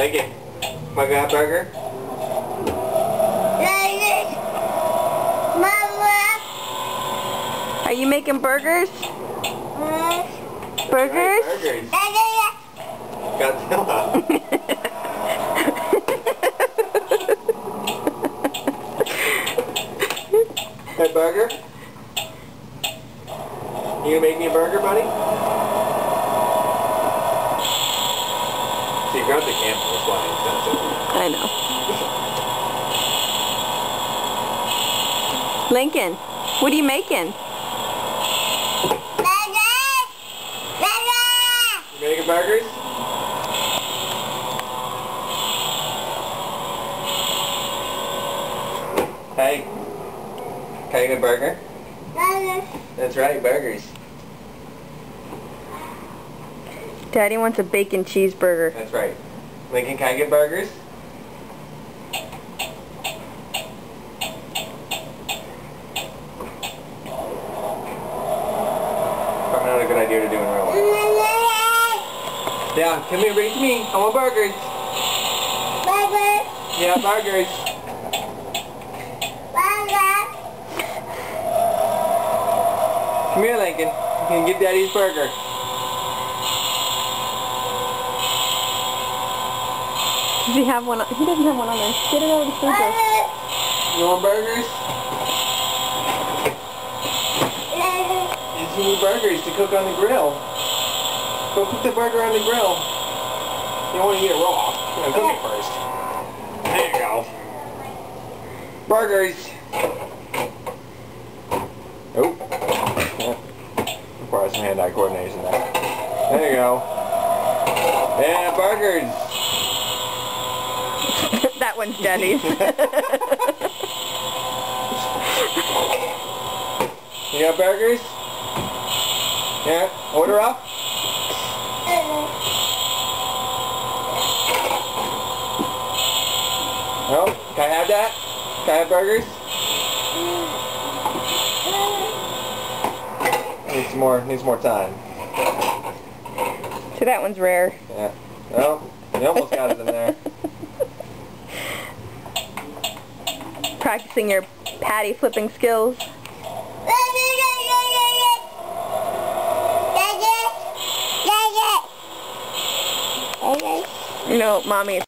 Lincoln, want to have a burger? Are you making burgers? Burgers? Right, burgers. Godzilla. Hey, burger? You gonna make me a burger, buddy? See, you're at the camera, that's why it's not so. I know. Lincoln, what are you making? You making burgers? Hey, can I get a burger? That's right, burgers. Daddy wants a bacon cheeseburger. That's right. Lincoln, can I get burgers? Probably not a good idea to do in real life. Yeah, come here, bring it to me. I want burgers. Burger. Yeah, burgers. Come here, Lincoln. You can get Daddy's burger. Does he have one? He doesn't have one on there. Get it out of the freezer. You want burgers? You need burgers to cook on the grill. Go cook the burger on the grill. You don't want to eat it raw. You gotta cook it first. There you go. Burgers. Oh. Yeah. Requires some hand-eye coordination there. There you go. Yeah, burgers. That one's Daddy's. You got burgers? Yeah, order up. No? Can I have that? Can I have burgers? Needs more time. So that one's rare. Yeah. No, you almost got it in there. Practicing your patty flipping skills. No, Mommy.